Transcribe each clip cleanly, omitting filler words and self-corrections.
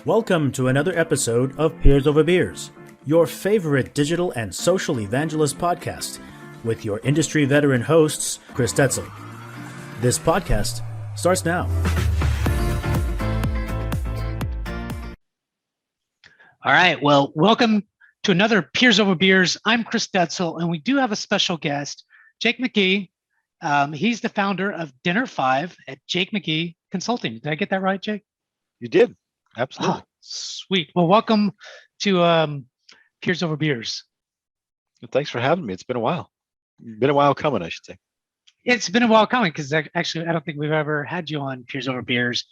Welcome to another episode of Peers Over Beers, your favorite digital and social evangelist podcast, with your industry veteran hosts, Chris Detzel. This podcast starts now. All right. Well, welcome to another Peers Over Beers. I'm Chris Detzel, and we do have a special guest, Jake McKee. He's the founder of Dinner 5 at Jake McKee Consulting. Did I get that right, Jake? You did. Absolutely. Oh, sweet. Well, welcome to Peers Over Beers. Well, thanks for having me. It's been a while. Been a while coming, I should say. It's been a while coming because actually, I don't think we've ever had you on Peers Over Beers,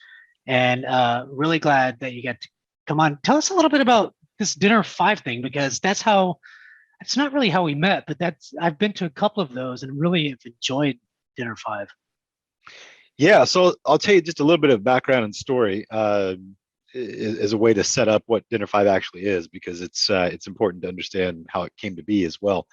and really glad that you got to come on. Tell us a little bit about this Dinner 5 thing, because that's how, it's not really how we met, but I've been to a couple of those and really have enjoyed Dinner 5. Yeah, so I'll tell you just a little bit of background and story as a way to set up what Dinner 5 actually is, because it's important to understand how it came to be as well.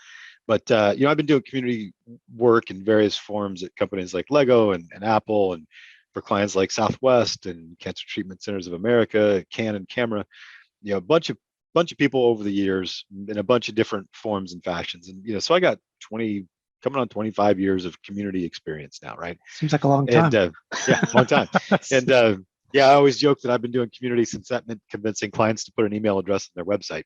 But I've been doing community work in various forms at companies like Lego and Apple, and for clients like Southwest and Cancer Treatment Centers of America, Canon Camera, a bunch of people over the years in a bunch of different forms and fashions. And so I got coming on 25 years of community experience now, right? Seems like a long time. And long time. And I always joke that I've been doing community since that meant convincing clients to put an email address on their website.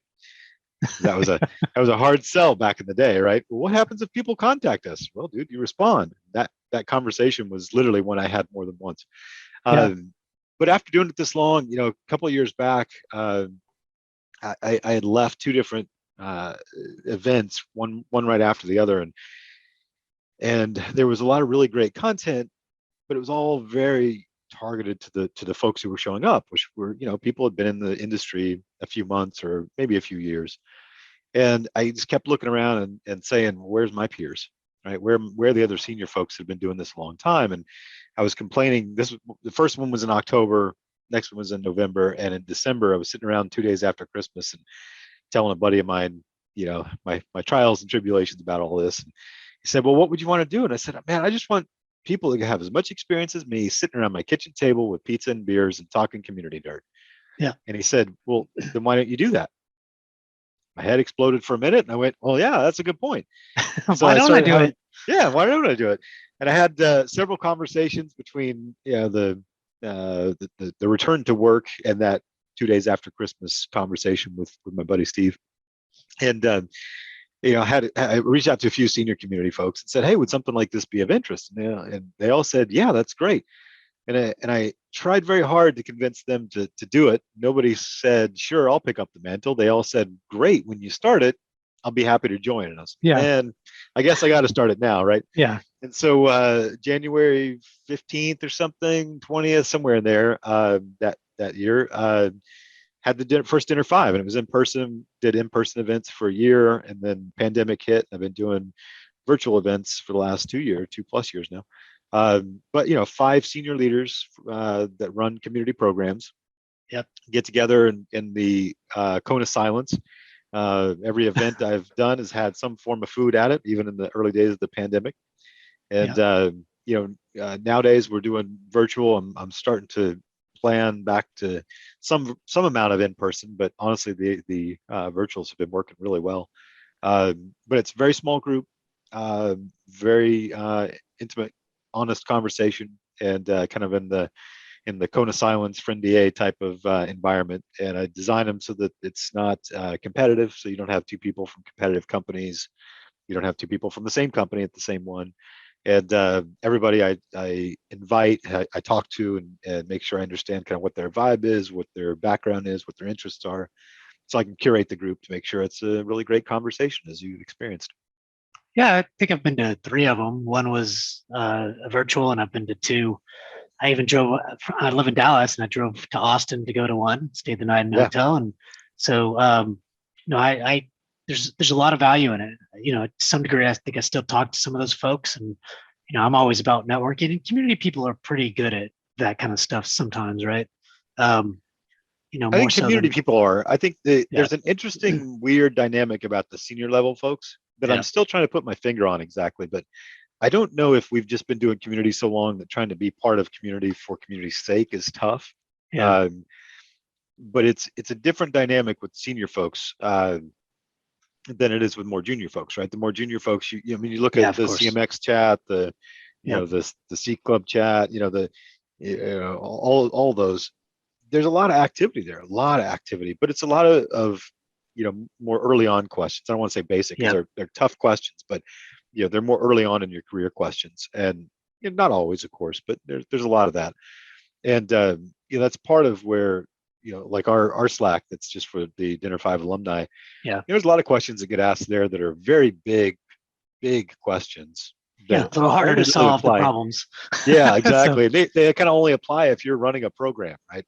That was a hard sell back in the day, right? Well, what happens if people contact us? Well, dude, you respond. That conversation was literally one I had more than once. But after doing it this long, a couple of years back, I had left two different events, one right after the other, and there was a lot of really great content, but it was all very targeted to the folks who were showing up, which were people had been in the industry a few months or maybe a few years. And I just kept looking around and saying, where's my peers, right? Where are the other senior folks that have been doing this a long time? And I was complaining. The first one was in October, next one was in November, and in December I was sitting around 2 days after Christmas and telling a buddy of mine, my trials and tribulations about all this. And he said, well, what would you want to do? And I said, man, I just want people to have as much experience as me sitting around my kitchen table with pizza and beers and talking community dirt. Yeah. And he said, well, then why don't you do that? My head exploded for a minute and I went, well, yeah, that's a good point. So why don't I do it? Yeah, why don't I do it? And I had several conversations between the return to work and that 2 days after Christmas conversation with my buddy Steve. And I reached out to a few senior community folks and said, hey, would something like this be of interest? And they all said, yeah, that's great. And I tried very hard to convince them to do it. Nobody said, sure, I'll pick up the mantle. They all said, great, when you start it, I'll be happy to join. And I was, and I guess I got to start it now, right? Yeah. And so January 15th or something, 20th, somewhere in there, that year, had the first Dinner 5, and it was in person. Did in-person events for a year, and then pandemic hit. I've been doing virtual events for the last 2+ years now. But 5 senior leaders that run community programs. Yep. Get together in the cone of silence. Every event I've done has had some form of food at it, even in the early days of the pandemic. And nowadays we're doing virtual. I'm starting to plan back to some amount of in-person, but honestly the virtuals have been working really well. But it's a very small group, very intimate, honest conversation, and kind of in the cone of silence, friend DA type of environment. And I design them so that it's not competitive, so you don't have two people from competitive companies, you don't have two people from the same company at the same one. And everybody I invite, I talk to and make sure I understand kind of what their vibe is, what their background is, what their interests are, so I can curate the group to make sure it's a really great conversation, as you experienced. Yeah, I think I've been to 3 of them. One was a virtual, and I've been to 2. I even drove. I live in Dallas, and I drove to Austin to go to one. Stayed the night in a hotel, and so I there's a lot of value in it. To some degree, I think I still talk to some of those folks, and I'm always about networking. And community people are pretty good at that kind of stuff sometimes, right? I think community people are. I think there's an interesting, weird dynamic about the senior level folks that I'm still trying to put my finger on exactly. But I don't know if we've just been doing community so long that trying to be part of community for community's sake is tough. but it's a different dynamic with senior folks than it is with more junior folks, right? The more junior folks, I mean, you look Yeah, at of the course. CMX chat, the Yep. the C Club chat, all those. There's a lot of activity there, but it's a lot of more early on questions. I don't want to say basic because Yep. they're tough questions, but they're more early on in your career questions, and not always, of course, but there's a lot of that, and that's part of where like our Slack that's just for the Dinner Five alumni. Yeah. There's a lot of questions that get asked there that are very big questions. Yeah, a little harder to solve the problems. Yeah, exactly. So, they kind of only apply if you're running a program, right?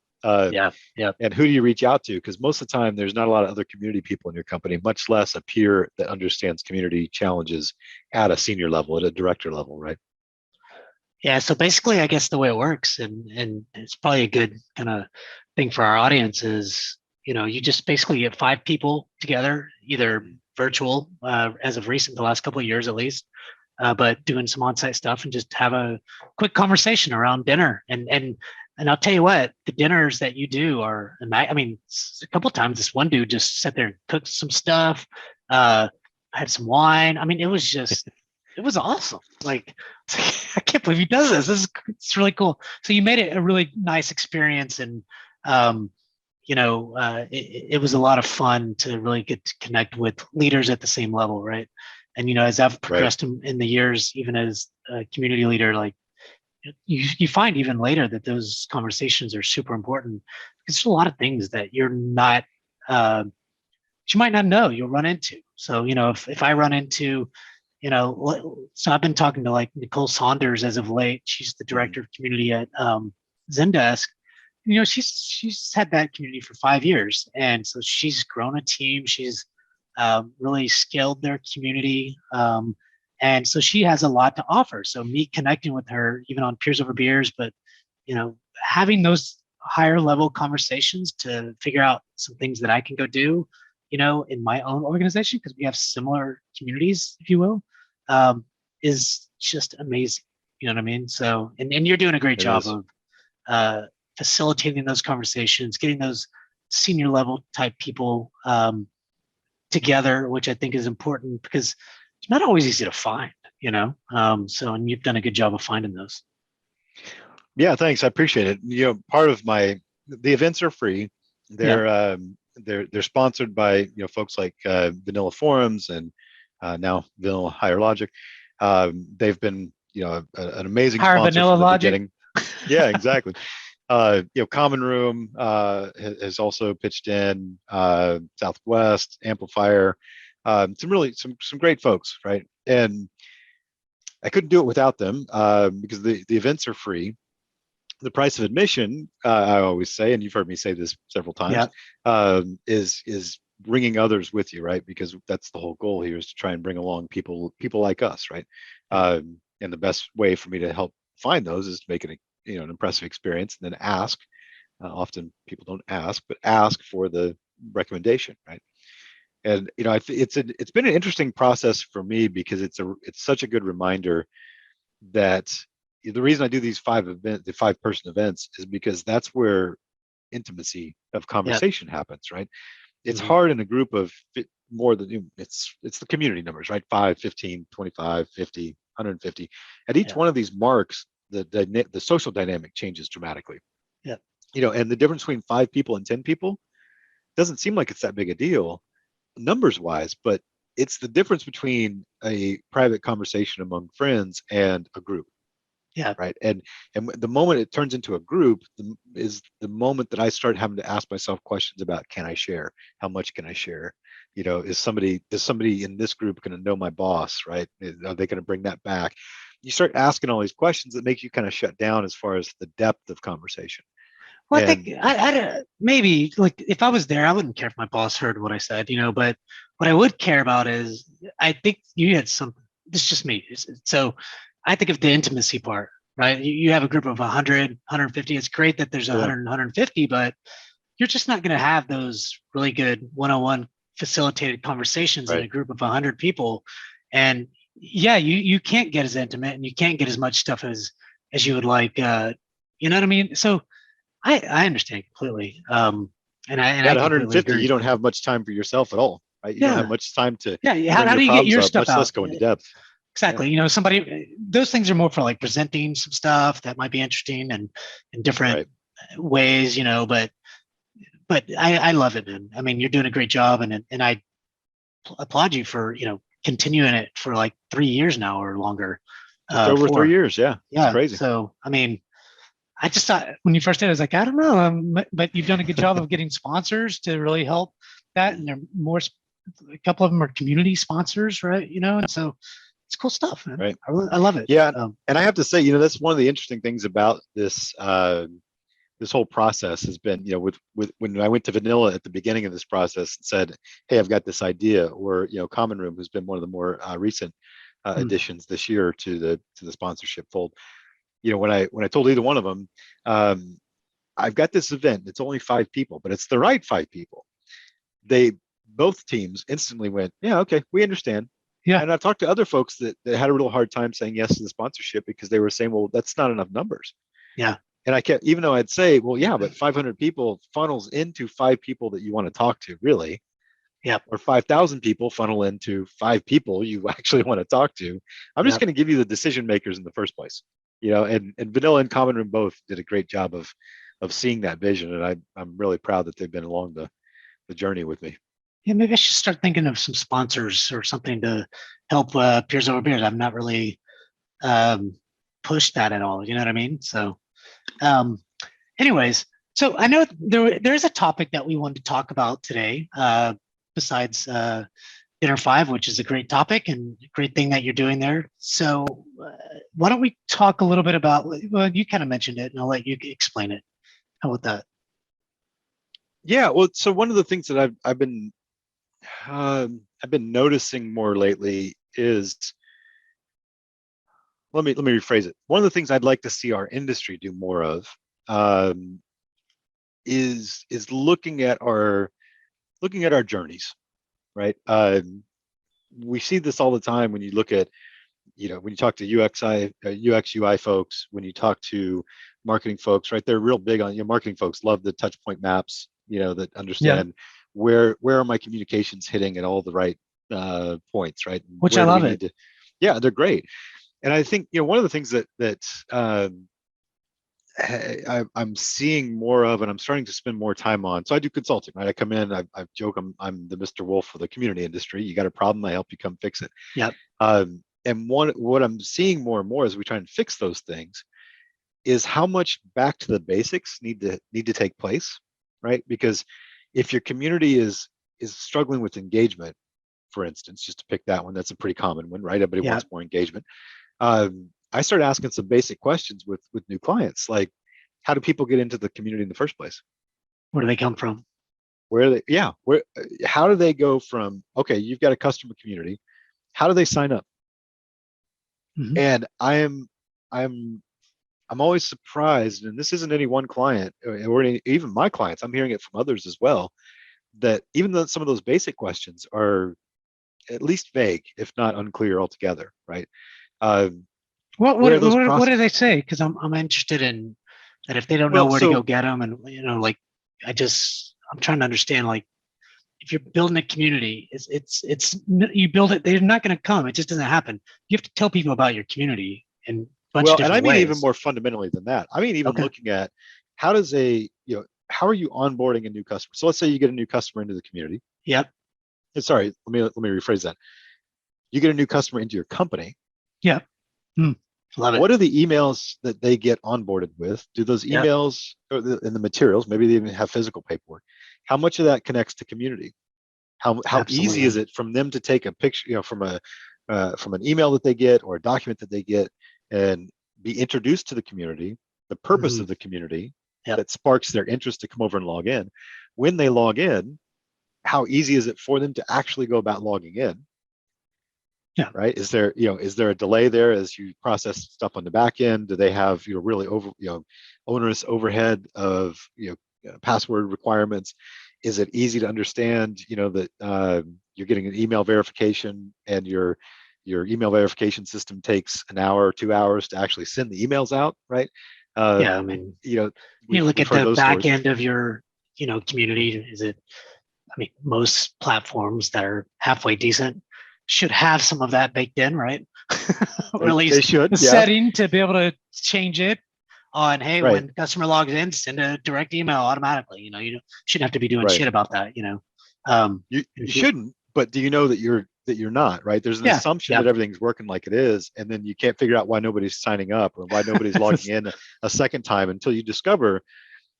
Yeah. And who do you reach out to? Because most of the time, there's not a lot of other community people in your company, much less a peer that understands community challenges at a senior level, at a director level, right? Yeah. So basically, I guess the way it works, and it's probably a good kind of thing for our audience is, you just basically get 5 people together, either virtual, as of recent, the last couple of years at least, but doing some on-site stuff, and just have a quick conversation around dinner. And I'll tell you what, the dinners that you do are, I mean, a couple of times this one dude just sat there and cooked some stuff, had some wine. I mean, it was awesome. Like, I can't believe he does this. It's really cool. So you made it a really nice experience, and it was a lot of fun to really get to connect with leaders at the same level, right? And as I've progressed in the years, even as a community leader, like you find even later that those conversations are super important, because there's a lot of things that you're not, you might not know you'll run into. So if I run into, so I've been talking to like Nicole Saunders as of late. She's the director of community at Zendesk. She's had that community for 5 years, and so she's grown a team. She's really scaled their community, and so she has a lot to offer. So me connecting with her, even on Peers Over Beers, but having those higher level conversations to figure out some things that I can go do, in my own organization, because we have similar communities, if you will, is just amazing. You know what I mean? So, and you're doing a great job of facilitating those conversations, getting those senior level type people together, which I think is important, because it's not always easy to find, so, and you've done a good job of finding those. Yeah, thanks. I appreciate it. Part of the events are free. They're sponsored by folks like Vanilla Forums and now Vanilla Higher Logic. They've been an amazing sponsor Vanilla from the Logic. beginning. Yeah, exactly. Common Room has also pitched in, Southwest Amplifier, some great folks, right? And I couldn't do it without them because the events are free. The price of admission, I always say, and you've heard me say this several times, is bringing others with you, right? Because that's the whole goal here, is to try and bring along people like us, right? And the best way for me to help find those is to make it an impressive experience, and then ask. Often people don't ask, but ask for the recommendation, right? And it's been an interesting process for me, because it's such a good reminder that the reason I do these 5-person events is because that's where intimacy of conversation happens, right? It's hard in a group of more than it's the community numbers, right? 5, 15, 25, 50, 150. At each one of these marks, the social dynamic changes dramatically. Yeah. And the difference between 5 people and 10 people doesn't seem like it's that big a deal numbers wise, but it's the difference between a private conversation among friends and a group. Yeah. Right. And the moment it turns into a group is the moment that I start having to ask myself questions about, can I share? How much can I share? Is somebody in this group going to know my boss? Right. Are they going to bring that back? You start asking all these questions that make you kind of shut down as far as the depth of conversation. Well, I think I maybe, like, if I was there, I wouldn't care if my boss heard what I said, but what I would care about is, I think you had something, this is just me. So I think of the intimacy part, right? You have a group of 100, 150. It's great that there's 100 and 150, but you're just not going to have those really good one-on-one facilitated conversations in a group of 100 people. And you can't get as intimate, and you can't get as much stuff as you would like, you know what I mean? So I understand completely. And At I completely 150, agree. you don't have much time for yourself at all, right? You don't have much time to Yeah. How bring your do you get problems your up, stuff much less out? go into depth. Yeah, Exactly. Somebody, those things are more for like presenting some stuff that might be interesting and in different right. ways, but I love it, man. I mean, you're doing a great job, and I applaud you for, continuing it for like 3 years now or longer. Just over 3 4. years. Yeah, it's Yeah. crazy. So, I mean, I just thought when you first did, I was like, I don't know, but you've done a good job of getting sponsors to really help that, and they're more. A couple of them are community sponsors, right? And so it's cool stuff, man. Right. I love it. Yeah, and I have to say, that's one of the interesting things about this this whole process has been, with when I went to Vanilla at the beginning of this process and said, "Hey, I've got this idea," or Common Room, who's been one of the more recent additions this year to the sponsorship fold. When I told either one of them, I've got this event. It's only 5 people, but it's the right 5 people. They both teams instantly went, "Yeah, okay, we understand." Yeah. And I've talked to other folks that had a real hard time saying yes to the sponsorship because they were saying, "Well, that's not enough numbers." Yeah. And I kept, even though I'd say, "Well, yeah, but 500 people funnels into 5 people that you want to talk to, really." Yep. Or 5,000 people funnel into 5 people you actually want to talk to. I'm just going to give you the decision makers in the first place. And Vanilla and Common Room both did a great job of seeing that vision, and I'm really proud that they've been along the journey with me. Yeah, maybe I should start thinking of some sponsors or something to help Peers Over Beers. I'm not really pushed that at all. You know what I mean? So, anyways, so I know there's a topic that we wanted to talk about today, besides Dinner 5, which is a great topic and a great thing that you're doing there. So, why don't we talk a little bit about? Well, you kind of mentioned it, and I'll let you explain it. How about that? Yeah, well, so one of the things that I've been noticing more lately is, let me rephrase it. One of the things I'd like to see our industry do more of is looking at our journeys, right? We see this all the time when you look at, when you talk to UX UI folks, when you talk to marketing folks, right? They're real big on, marketing folks love the touch point maps, that understand where are my communications hitting at all the right points, right? Which where I do we love need it. Yeah, they're great. And I think, one of the things that I'm seeing more of, and I'm starting to spend more time on. So I do consulting, right? I come in, I joke, I'm the Mr. Wolf for the community industry. You got a problem, I help you come fix it. Yep. And what I'm seeing more and more as we try and fix those things is how much back to the basics need to take place, right? Because if your community is struggling with engagement, for instance, just to pick that one, that's a pretty common one, right? Everybody wants more engagement. I started asking some basic questions with new clients, like, how do people get into the community in the first place? Where do they come from? How do they go from, okay, you've got a customer community, how do they sign up? Mm-hmm. And I'm always surprised, and this isn't any one client or even my clients, I'm hearing it from others as well, that even though some of those basic questions are at least vague, if not unclear altogether, right? What do they say? Because I'm interested in that. If they don't know where to go get them, and like I'm trying to understand, like, if you're building a community, it's you build it, they're not going to come. It just doesn't happen. You have to tell people about your community in a bunch of different and I mean ways. even more fundamentally than that. I mean even looking at how does how are you onboarding a new customer? So let's say you get a new customer into the community. Yep. Sorry, let me rephrase that. You get a new customer into your company. Yep. Love it. What are the emails that they get onboarded with? Do those emails in the materials, maybe they even have physical paperwork, how much of that connects to community? How easy is it from them to take a picture, from an email that they get or a document that they get and be introduced to the community, the purpose of the community that sparks their interest to come over and log in. When they log in, how easy is it for them to actually go about logging in? Yeah. Right. Is there a delay there as you process stuff on the back end? Do they have, really onerous overhead of, password requirements? Is it easy to understand, that you're getting an email verification and your email verification system takes an hour or 2 hours to actually send the emails out, right? I mean, you look at the back end of your community? Is it, I mean, most platforms that are halfway decent should have some of that baked in, right? Or at They least should, the yeah. setting to be able to change it on, hey, Right. when customer logs in, send a direct email automatically. You shouldn't have to be doing Right. shit about that. You shouldn't, but do you know that you're not, right? There's an assumption that everything's working like it is, and then you can't figure out why nobody's signing up or why nobody's logging in a second time until you discover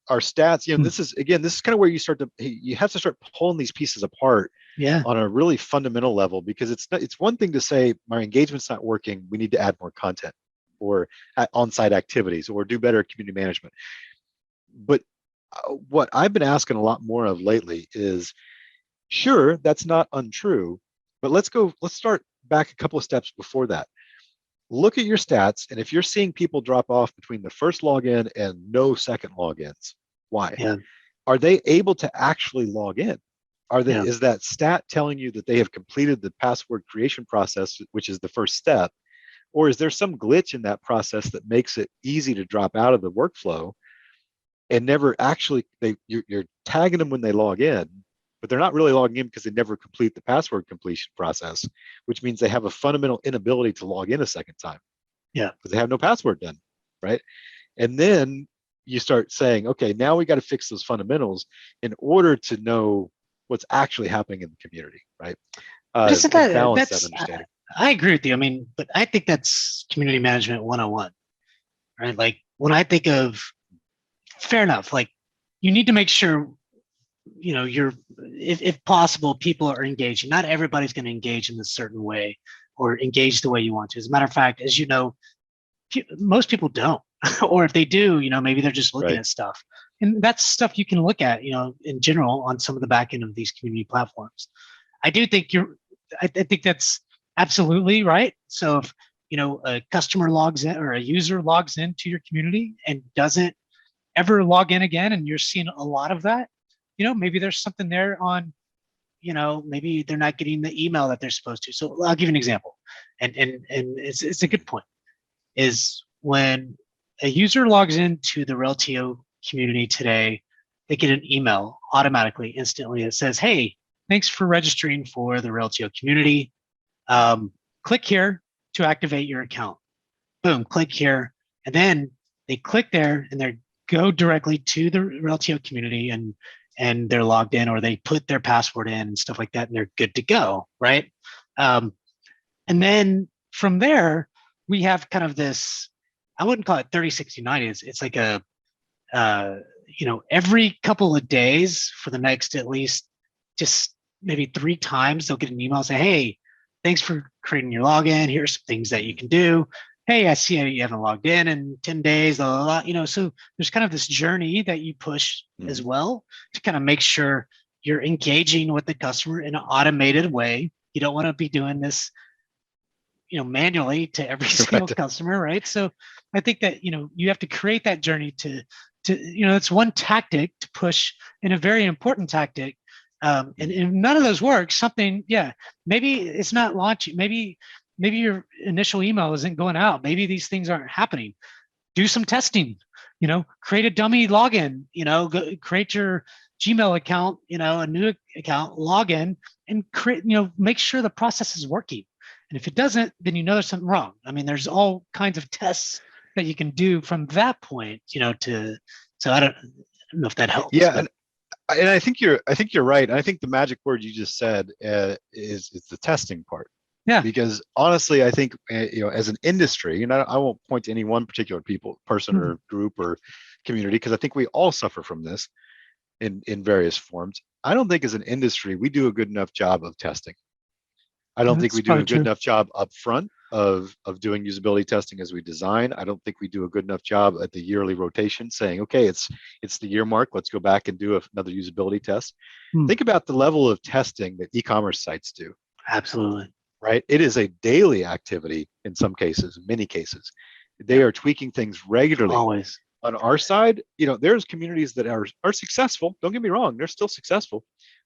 our stats. This is kind of where you have to start pulling these pieces apart on a really fundamental level, because it's one thing to say my engagement's not working, we need to add more content or on-site activities or do better community management. But what I've been asking a lot more of lately is, sure, that's not untrue, but let's start back a couple of steps before that. Look at your stats, and if you're seeing people drop off between the first login and no second logins, why? Yeah. Are they able to actually log in? Yeah. Is that stat telling you that they have completed the password creation process, which is the first step? Or is there some glitch in that process that makes it easy to drop out of the workflow and never actually, you're tagging them when they log in, but they're not really logging in because they never complete the password completion process, which means they have a fundamental inability to log in a second time. Yeah. Because they have no password done, right? And then you start saying, okay, now we got to fix those fundamentals in order to know what's actually happening in the community, right? That's balance that understanding. I agree with you. I mean, but I think that's community management 101, right? Like when I think of, fair enough, like you need to make sure, if possible, people are engaging. Not everybody's going to engage in a certain way or engage the way you want to. As a matter of fact, as you know, most people don't, or if they do, maybe they're just looking at stuff. And that's stuff you can look at, in general on some of the back end of these community platforms. I do think I think that's absolutely right. So if, a customer logs in or a user logs into your community and doesn't ever log in again, and you're seeing a lot of that, maybe there's something there on, maybe they're not getting the email that they're supposed to. So I'll give you an example. And it's a good point, is when a user logs into the Reltio community today, they get an email automatically, instantly, that says, hey, thanks for registering for the Reltio community. Click here to activate your account. Boom, click here. And then they click there and they go directly to the Reltio community and they're logged in, or they put their password in and stuff like that, and they're good to go, right? And then from there, we have kind of this, I wouldn't call it 30, 60, 90. It's like a, every couple of days for the next, at least just maybe 3 times, they'll get an email and say, hey, thanks for creating your login. Here's some things that you can do. Hey, I see you haven't logged in 10 days, blah, blah, blah. So there's kind of this journey that you push as well to kind of make sure you're engaging with the customer in an automated way. You don't want to be doing this, manually to every single customer, right? So I think that, you have to create that journey to it's one tactic to push, and a very important tactic. And if none of those work, maybe it's not launching. Maybe your initial email isn't going out. Maybe these things aren't happening. Do some testing, create a dummy login, create your Gmail account, a new account, login, and create, make sure the process is working. And if it doesn't, then there's something wrong. I mean, there's all kinds of tests that you can do from that point, so I don't know if that helps. Yeah. And I think you're right. I think the magic word you just said is the testing part. Yeah. Because honestly, I think as an industry, and I won't point to any one particular person or group or community, because I think we all suffer from this in various forms. I don't think as an industry we do a good enough job of testing. I don't think we do a good enough job up front of doing usability testing as we design. I don't think we do a good enough job at the yearly rotation saying, okay, it's the year mark, let's go back and do another usability test. Think about the level of testing that e-commerce sites do. Absolutely. Right? It is a daily activity in some cases, in many cases. They are tweaking things regularly. Always. On our side, there's communities that are successful. Don't get me wrong, they're still successful,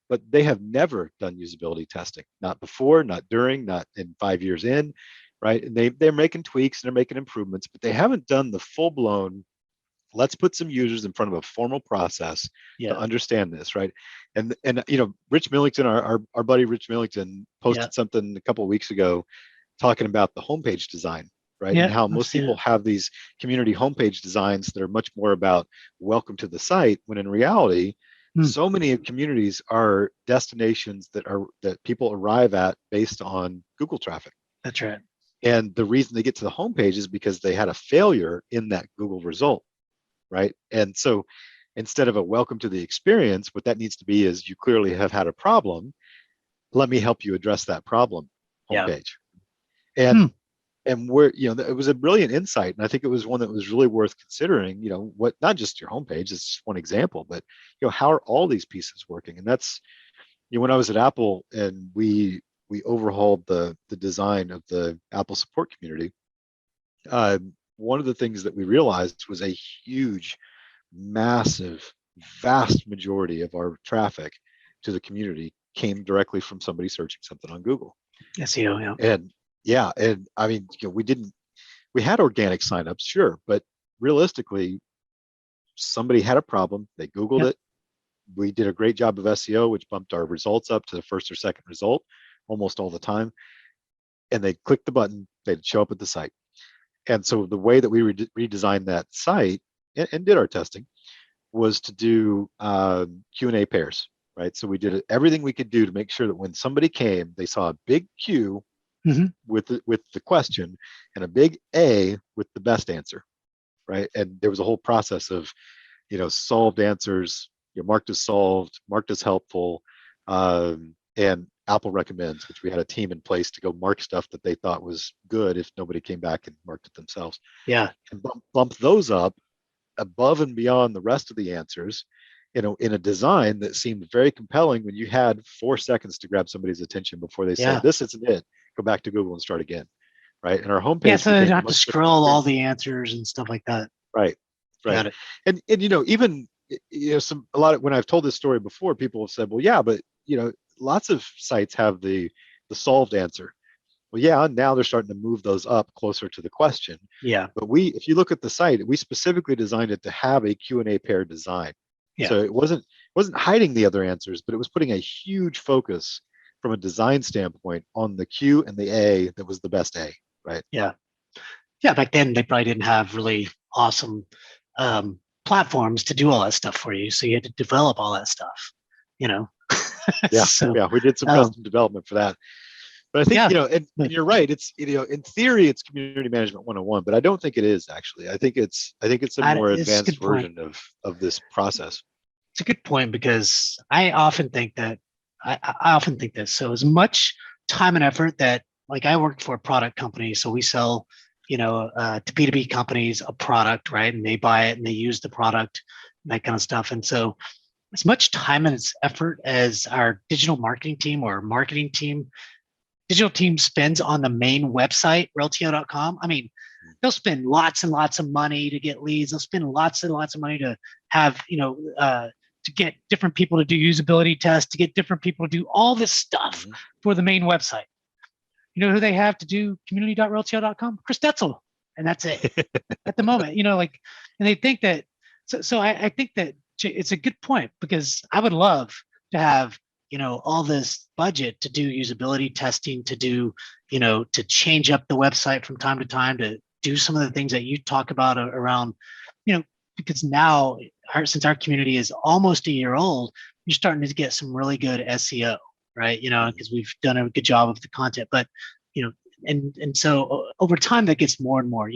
but they have never done usability testing. Not before, not during, not in 5 years in, right? And they're making tweaks and they're making improvements, but they haven't done the full-blown let's put some users in front of a formal process to understand this, right? And Rich Millington, our buddy Rich Millington, posted something a couple of weeks ago talking about the homepage design, right? And how most people have these community homepage designs that are much more about welcome to the site, when in reality, so many communities are destinations that people arrive at based on Google traffic. That's right. And the reason they get to the homepage is because they had a failure in that Google result, right? And so instead of a welcome to the experience, what that needs to be is, you clearly have had a problem. Let me help you address that problem homepage. And we're, it was a brilliant insight. And I think it was one that was really worth considering, what, not just your homepage, it's just one example, but, how are all these pieces working? And that's, when I was at Apple and we overhauled the design of the Apple support community, one of the things that we realized was a huge, massive, vast majority of our traffic to the community came directly from somebody searching something on Google. SEO, yeah. And I mean, we had organic signups, sure, but realistically, somebody had a problem, they Googled it. We did a great job of SEO, which bumped our results up to the first or second result almost all the time. And they clicked the button, they'd show up at the site. And so the way that we redesigned that site and did our testing was to do Q&A pairs, right? So we did everything we could do to make sure that when somebody came, they saw a big Q with the question and a big A with the best answer, right? And there was a whole process of, solved answers, marked as solved, marked as helpful, and Apple recommends, which we had a team in place to go mark stuff that they thought was good if nobody came back and marked it themselves. Yeah. And bump those up above and beyond the rest of the answers, in a design that seemed very compelling when you had 4 seconds to grab somebody's attention before they said, this isn't it, go back to Google and start again, right? And our homepage. Yeah, so they don't have to scroll all the answers and stuff like that. Right. And even a lot of, when I've told this story before, people have said, well, yeah, but lots of sites have the solved answer. Well, yeah, now they're starting to move those up closer to the question. Yeah. But if you look at the site, we specifically designed it to have a Q&A pair design. Yeah. So it wasn't hiding the other answers, but it was putting a huge focus from a design standpoint on the Q and the A that was the best A, right? Yeah. Yeah, back then they probably didn't have really awesome platforms to do all that stuff for you. So you had to develop all that stuff, Yeah, so, we did some custom development for that. But I think, and you're right. It's, in theory, it's community management 101, but I don't think it is actually. I think it's a more advanced version of this process. It's a good point, because I often think that so as much time and effort that, like, I worked for a product company, so we sell, to B2B companies a product, right? And they buy it and they use the product and that kind of stuff. And so as much time and effort as our digital marketing team or marketing team, digital team spends on the main website, reltio.com. I mean, they'll spend lots and lots of money to get leads. They'll spend lots and lots of money to have, to get different people to do usability tests, to get different people to do all this stuff for the main website. You know who they have to do community.reltio.com? Chris Detzel. And that's it at the moment, and they think that, so I think that it's a good point, because I would love to have, all this budget to do usability testing, to do, to change up the website from time to time, to do some of the things that you talk about around, because now since our community is almost a year old, you're starting to get some really good SEO, right? Because we've done a good job of the content, but, and so over time that gets more and more,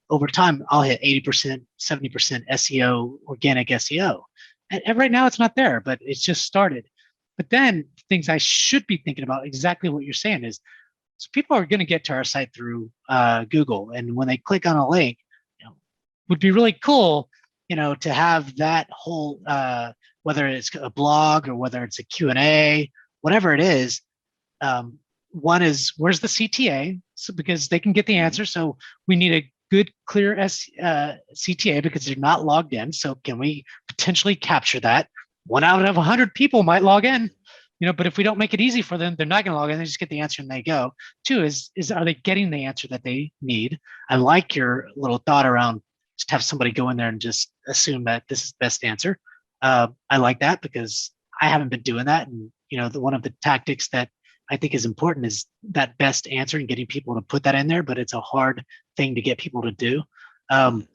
over time I'll hit 80%, 70% SEO, organic SEO. And right now it's not there, but it's just started. But then things I should be thinking about, exactly what you're saying, is, so people are going to get to our site through Google. And when they click on a link, would be really cool, to have that whole, whether it's a blog or whether it's a Q&A, whatever it is, one is, where's the CTA? So, because they can get the answer. So we need a good, clear CTA, because they're not logged in. So can we potentially capture that? 1 out of 100 people might log in, but if we don't make it easy for them, they're not going to log in. They just get the answer and they go. 2 is are they getting the answer that they need? I like your little thought around just have somebody go in there and just assume that this is the best answer. I like that because I haven't been doing that. And, one of the tactics that I think is important is that best answer and getting people to put that in there, but it's a hard thing to get people to do. You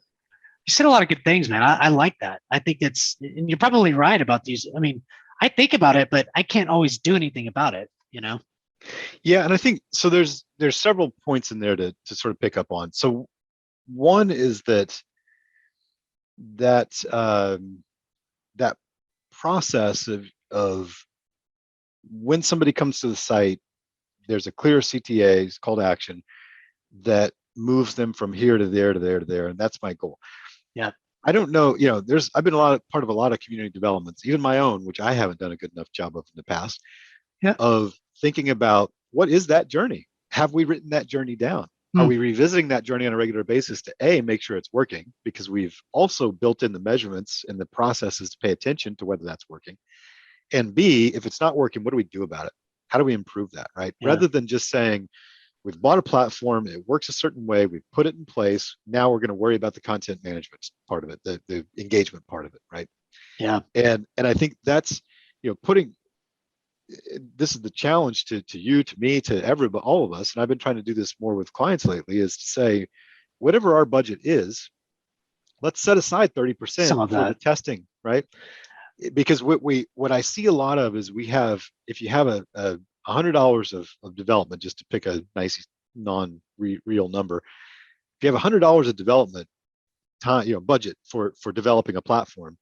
said a lot of good things, man. I like that. I think and you're probably right about these. I mean, I think about it, but I can't always do anything about it, Yeah, and I think so. There's several points in there to sort of pick up on. So one is that that process of when somebody comes to the site, there's a clear CTA, call to action, that moves them from here to there to there to there, and that's my goal. Yeah. I don't know, I've been part of a lot of community developments, even my own, which I haven't done a good enough job of in the past, of thinking about what is that journey? Have we written that journey down? Are we revisiting that journey on a regular basis to make sure it's working? Because we've also built in the measurements and the processes to pay attention to whether that's working. And B, if it's not working, what do we do about it? How do we improve that, right? Yeah. Rather than just saying, we've bought a platform, it works a certain way, we've put it in place, now we're going to worry about the content management part of it, the engagement part of it, right? Yeah. And I think that's, this is the challenge to you, to me, to everybody, all of us, and I've been trying to do this more with clients lately, is to say, whatever our budget is, let's set aside 30% Some of for that. the testing, right? Because what I see a lot of is if you have a $100 of development, just to pick a nice non-real number, if you have $100 of development time, budget for developing a platform,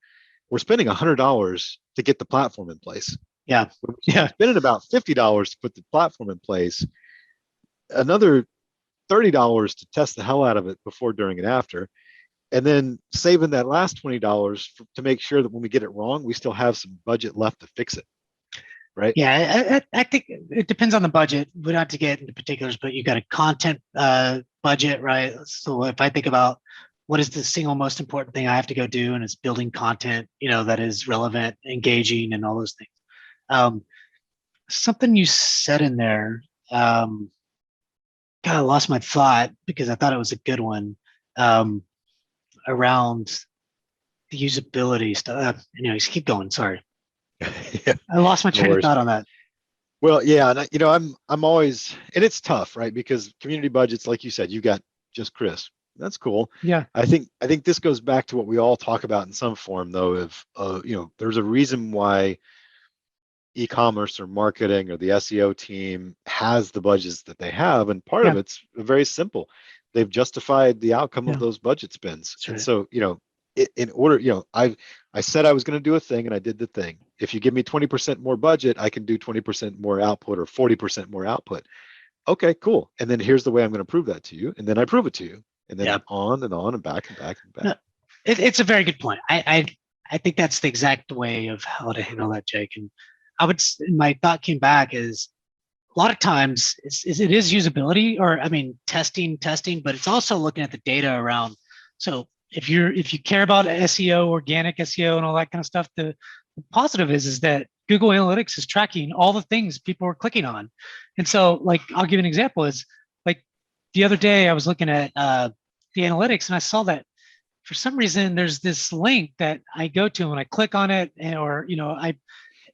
we're spending $100 to get the platform in place. Yeah. Yeah. Spending about $50 to put the platform in place, another $30 to test the hell out of it before, during, and after, and then saving that last $20 to make sure that when we get it wrong, we still have some budget left to fix it. Right. Yeah, I think it depends on the budget. We don't have to get into particulars, but you got a content budget, right? So if I think about what is the single most important thing I have to go do, and it's building content, that is relevant, engaging, and all those things. Something you said in there, God, I lost my thought because I thought it was a good one, around the usability stuff. Anyways, keep going. Sorry. Yeah. I lost my train of thought on that. Well, yeah, and I'm always, and it's tough, right? Because community budgets, like you said, you got just Chris. That's cool. Yeah. I think this goes back to what we all talk about in some form, though, of there's a reason why e-commerce or marketing or the SEO team has the budgets that they have, and part of it's very simple. They've justified the outcome of those budget spends. That's and right. so in order, I said I was going to do a thing, and I did the thing. If you give me 20% more budget, I can do 20% more output or 40% more output. Okay, cool. And then here's the way I'm going to prove that to you, and then I prove it to you, and then on and on and back and back and back. No, it's a very good point. I think that's the exact way of how to handle that, Jake. And my thought came back is, a lot of times it is usability, or testing, but it's also looking at the data around. So if you care about SEO, organic SEO, and all that kind of stuff, the positive is that Google Analytics is tracking all the things people are clicking on. And so, I'll give you an example. Is the other day I was looking at the analytics, and I saw that for some reason there's this link that I go to when I click on it, or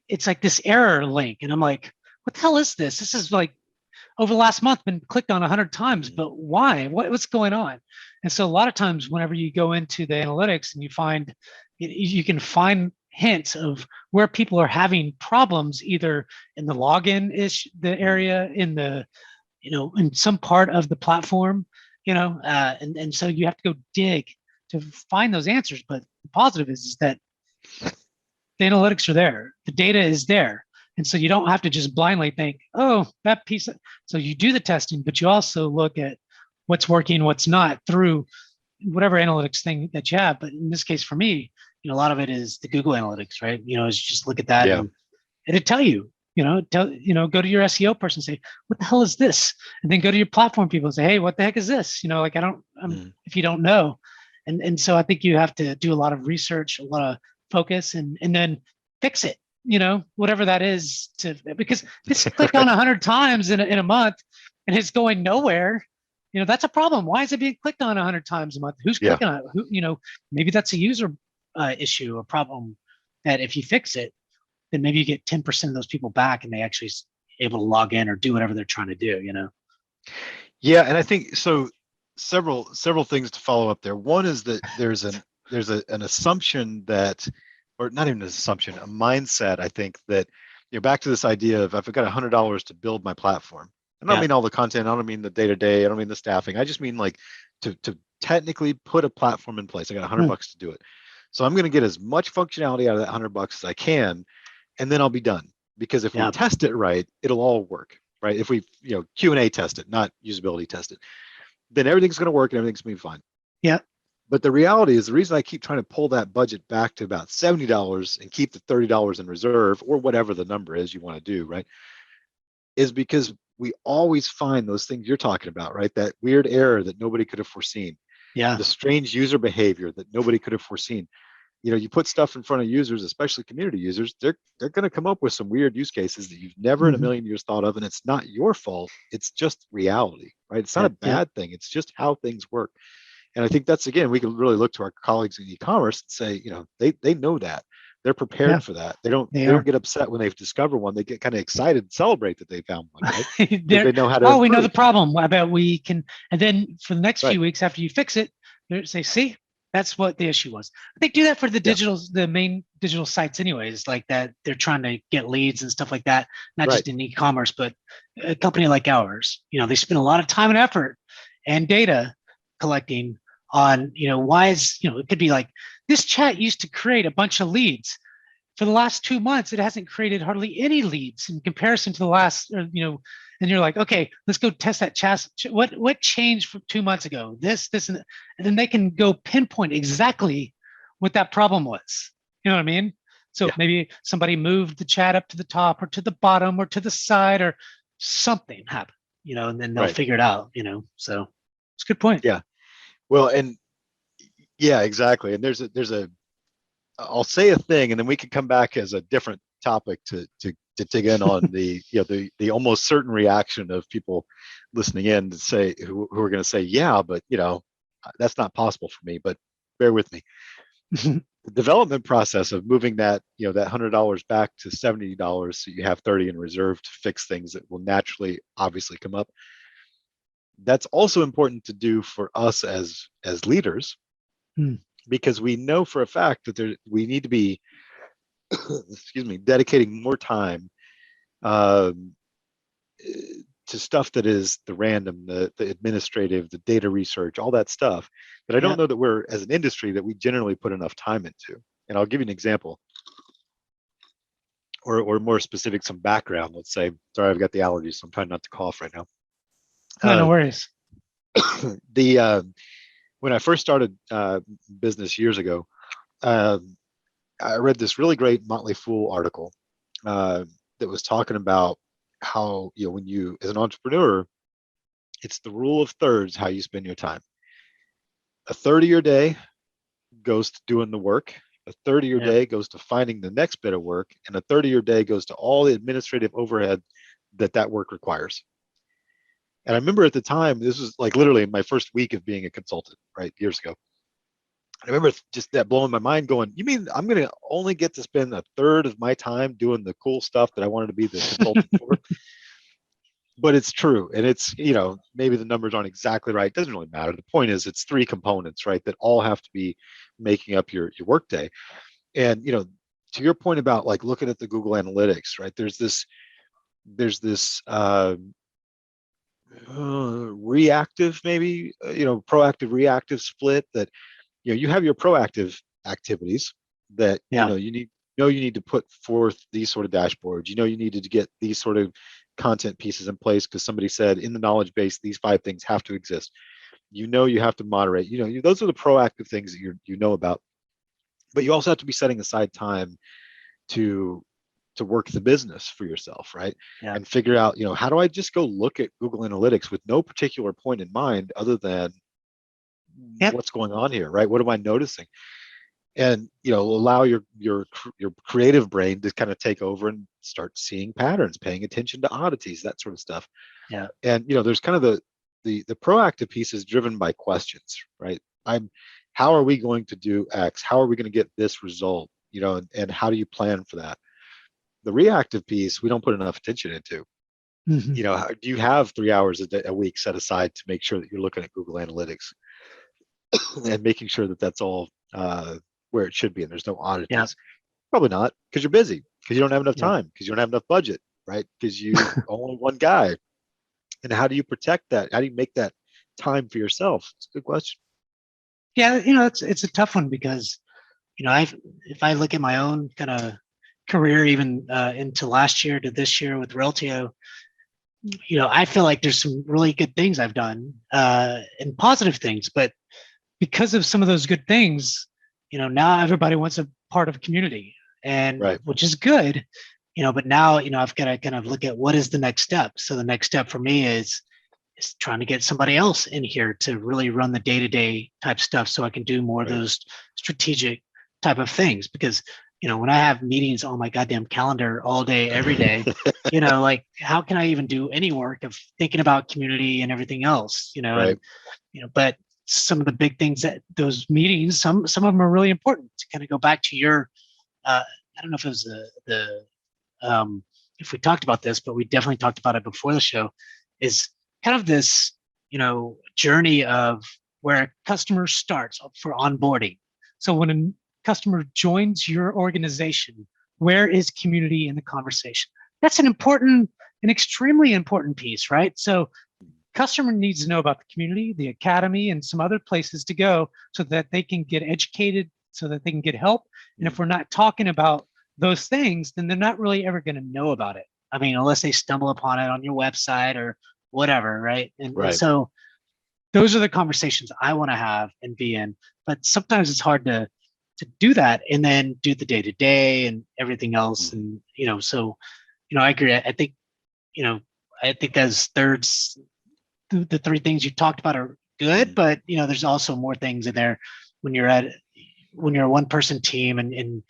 it's like this error link, and I'm like, what the hell is this? This is over the last month been clicked on 100 times, but why? What's going on? And so a lot of times whenever you go into the analytics and you can find hints of where people are having problems, either in the login the area, in the, in some part of the platform, and so you have to go dig to find those answers. But the positive is that the analytics are there, the data is there. And so you don't have to just blindly think, oh, that piece. So you do the testing, but you also look at what's working, what's not, through whatever analytics thing that you have. But in this case, for me, a lot of it is the Google Analytics, right? Is just look at that, and it'll tell you, go to your SEO person and say, what the hell is this? And then go to your platform people and say, hey, what the heck is this? If you don't know. And so I think you have to do a lot of research, a lot of focus, and then fix it. Whatever that is, because it's clicked on 100 times in a month and it's going nowhere. that's a problem. Why is it being clicked on 100 times a month? Who's Yeah. clicking on it? Maybe that's a user issue, a problem that if you fix it, then maybe you get 10% of those people back and they actually able to log in or do whatever they're trying to do, Yeah, and I think so. Several things to follow up there. One is that there's an assumption that, or not even an assumption, a mindset. I think that back to this idea of if I've got $100 to build my platform. I don't mean all the content. I don't mean the day-to-day. I don't mean the staffing. I just mean like to technically put a platform in place. I got $100 to do it. So I'm going to get as much functionality out of that $100 as I can, and then I'll be done. Because if we test it right, it'll all work, right? If we Q&A test it, not usability test it, then everything's going to work and everything's going to be fine. Yeah. But the reality is, the reason I keep trying to pull that budget back to about $70 and keep the $30 in reserve, or whatever the number is you want to do, right, is because we always find those things you're talking about, right? That weird error that nobody could have foreseen. Yeah. The strange user behavior that nobody could have foreseen. You put stuff in front of users, especially community users, they're going to come up with some weird use cases that you've never in a million years thought of, and it's not your fault. It's just reality, right? It's not a bad thing. It's just how things work. And I think that's, again, we can really look to our colleagues in e-commerce and say, they know that. They're prepared for that. They don't get upset when they've discovered one. They get kind of excited and celebrate that they found one, right? They know how to we know the problem. I bet we can, and then for the next few weeks after you fix it, they say, see, that's what the issue was. They do that for the main digital sites anyways, like that. They're trying to get leads and stuff like that, not just in e-commerce, but a company like ours, they spend a lot of time and effort and data collecting on, why is, it could be like, this chat used to create a bunch of leads. For the last 2 months, it hasn't created hardly any leads in comparison to the last, and you're like, okay, let's go test that chat. What changed from 2 months ago? This, and then they can go pinpoint exactly what that problem was. You know what I mean? So maybe somebody moved the chat up to the top or to the bottom or to the side, or something happened, and then they'll figure it out, so it's a good point. Yeah. Well, and yeah, exactly. And there's a I'll say a thing, and then we can come back as a different topic to dig in on the the almost certain reaction of people listening in to say who are going to say, yeah, but that's not possible for me. But bear with me. The development process of moving that that $100 back to $70, so you have 30 in reserve to fix things that will naturally, obviously, come up. That's also important to do for us as leaders. Because we know for a fact that we need to be, dedicating more time to stuff that is the random, the administrative, the data research, all that stuff that I don't know that we're, as an industry, that we generally put enough time into. And I'll give you an example, or more specific, some background. Let's say, sorry, I've got the allergies, so I'm trying not to cough right now. No worries. When I first started business years ago, I read this really great Motley Fool article that was talking about how, when you, as an entrepreneur, it's the rule of thirds, how you spend your time. A third of your day goes to doing the work. A third of your day goes to finding the next bit of work. And a third of your day goes to all the administrative overhead that work requires. And I remember at the time, this was like literally my first week of being a consultant, right, years ago. I remember just that blowing my mind, going, you mean I'm going to only get to spend a third of my time doing the cool stuff that I wanted to be the consultant for? But it's true. And it's, maybe the numbers aren't exactly right. It doesn't really matter. The point is, it's three components, right, that all have to be making up your workday. And, to your point about like looking at the Google Analytics, right, there's this reactive, maybe, proactive reactive split, that you have your proactive activities that you need to put forth these sort of dashboards. You needed to get these sort of content pieces in place because somebody said in the knowledge base these 5 things have to exist. You have to moderate. Those are the proactive things that you know about. But you also have to be setting aside time to work the business for yourself, right? And figure out, how do I just go look at Google Analytics with no particular point in mind other than what's going on here, right? What am I noticing? And allow your creative brain to kind of take over and start seeing patterns, paying attention to oddities, that sort of stuff. And there's kind of the proactive piece is driven by questions, right? How are we going to do X? How are we going to get this result? And how do you plan for that? The reactive piece, we don't put enough attention into. Mhm. Do you have 3 hours a week set aside to make sure that you're looking at Google Analytics and making sure that that's all where it should be and there's no oddities? Yeah. Probably not, because you're busy, because you don't have enough Yeah. time, because you don't have enough budget, right? Because you only one guy. And how do you protect that? How do you make that time for yourself? It's a good question. Yeah, it's a tough one because, if I look at my own kind of career, even into last year to this year with Reltio, I feel like there's some really good things I've done and positive things, but because of some of those good things, now everybody wants a part of a community, and Right. which is good, but now, I've got to kind of look at what is the next step. So the next step for me is trying to get somebody else in here to really run the day-to-day type stuff so I can do more of those strategic type of things. Because, when I have meetings on my goddamn calendar all day, every day, like how can I even do any work of thinking about community and everything else, Right. and, but some of the big things that those meetings, some of them are really important to kind of go back to your, I don't know if it was if we talked about this, but we definitely talked about it before the show, is kind of this, journey of where a customer starts for onboarding. So when a customer joins your organization, where is community in the conversation? That's an extremely important piece, right? So customer needs to know about the community, the academy, and some other places to go so that they can get educated, so that they can get help. And if we're not talking about those things, then they're not really ever going to know about it. I mean, unless they stumble upon it on your website or whatever, right? And so those are the conversations I want to have and be in. But sometimes it's hard to do that and then do the day to day and everything else. And so I agree. I think as thirds, the three things you talked about are good, but there's also more things in there when you're a one person team and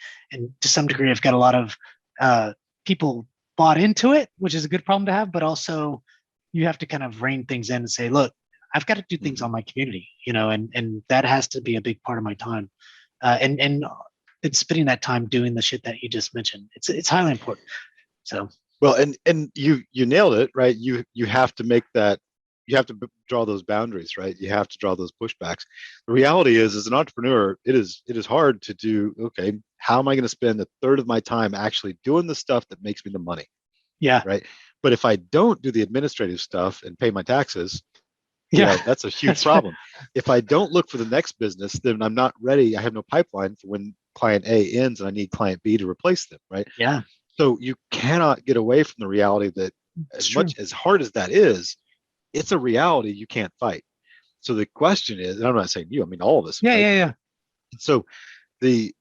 to some degree I've got a lot of people bought into it, which is a good problem to have, but also you have to kind of rein things in and say, look, I've got to do things on my community, and that has to be a big part of my time. And it's spending that time doing the shit that you just mentioned. It's highly important. So well, and you nailed it, right? You have to make that. You have to draw those boundaries, right? You have to draw those pushbacks. The reality is, as an entrepreneur, it is hard to do. Okay, how am I going to spend a third of my time actually doing the stuff that makes me the money? Yeah. Right. But if I don't do the administrative stuff and pay my taxes, that's a huge problem. If I don't look for the next business, then I'm not ready. I have no pipeline for when client A ends and I need client B to replace them. Right. Yeah. So you cannot get away from the reality that as hard as that is, it's a reality you can't fight. So the question is, and I'm not saying you, I mean all of us. Yeah, right? yeah. So the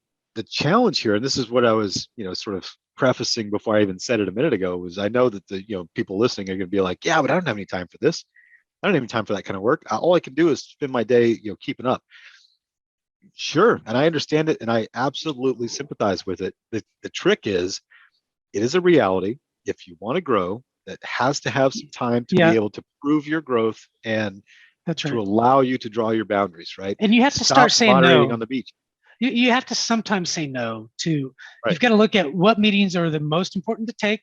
challenge here, and this is what I was, sort of prefacing before I even said it a minute ago, was I know that the people listening are going to be like, yeah, but I don't have any time for this. I don't have any time for that kind of work. All I can do is spend my day, keeping up. Sure, and I understand it, and I absolutely sympathize with it. The trick is, it is a reality. If you want to grow, that has to have some time to be able to prove your growth and to allow you to draw your boundaries, right? And you have to start saying no on the beach. You have to sometimes say no to. You've got to look at what meetings are the most important to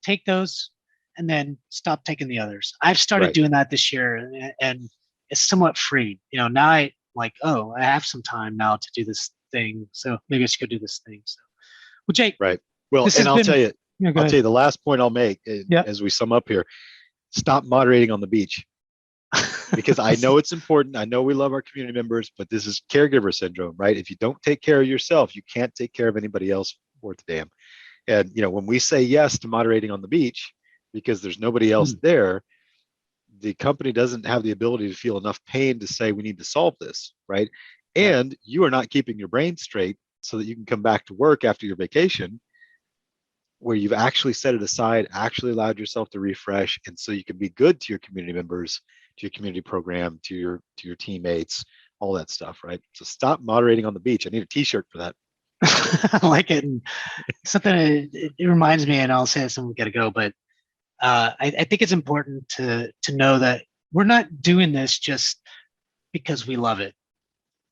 take those, and then stop taking the others. I've started doing that this year, and it's somewhat free. Now I like, oh, I have some time now to do this thing, so maybe I should go do this thing. So, well, Jake. Right. Well, and I'll tell you, the last point I'll make as we sum up here: stop moderating on the beach. Because I know it's important. I know we love our community members, but this is caregiver syndrome, right? If you don't take care of yourself, you can't take care of anybody else worth a damn. And when we say yes to moderating on the beach because there's nobody else there, the company doesn't have the ability to feel enough pain to say we need to solve this, right? And you are not keeping your brain straight so that you can come back to work after your vacation, where you've actually set it aside, actually allowed yourself to refresh, and so you can be good to your community members, to your community program, to your teammates, all that stuff, right? So stop moderating on the beach. I need a t-shirt for that. I like it. And something it reminds me, and I'll say this and we got to go, but I think it's important to know that we're not doing this just because we love it.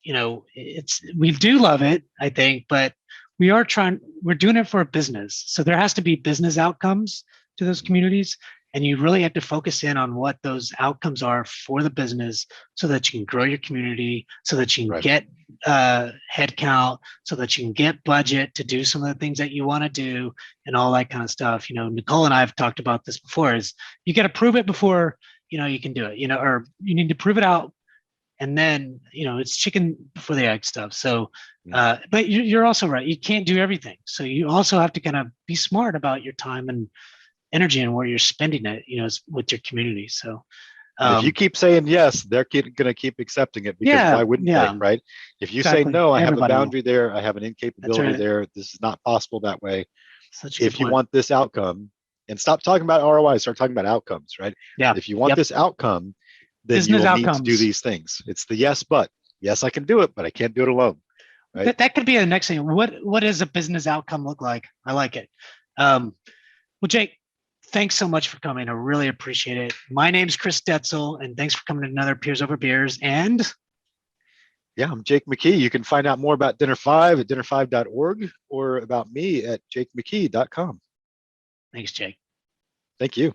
We do love it, I think, but we're doing it for a business. So there has to be business outcomes to those communities. And you really have to focus in on what those outcomes are for the business so that you can grow your community, so that you can get headcount, so that you can get budget to do some of the things that you want to do and all that kind of stuff. Nicole and I have talked about this before, is you got to prove it before, you can do it, or you need to prove it out. And then, it's chicken before the egg stuff. So, but you're also right. You can't do everything. So you also have to kind of be smart about your time and energy and where you're spending it, with your community. So if you keep saying yes, they're going to keep accepting it, because why wouldn't they, right? If you say no, I have a boundary there, I have an incapability there, this is not possible that way. If you want this outcome, and stop talking about ROI, start talking about outcomes, right? Yeah. If you want this outcome, then business you'll outcomes. need to do these things. It's the yes, but. Yes, I can do it, but I can't do it alone. Right? That could be the next thing. What does a business outcome look like? I like it. Well, Jake, thanks so much for coming. I really appreciate it. My name's Chris Detzel, and thanks for coming to another Peers Over Beers. And yeah, I'm Jake McKee. You can find out more about Dinner 5 at dinner5.org or about me at jakemckee.com. Thanks, Jake. Thank you.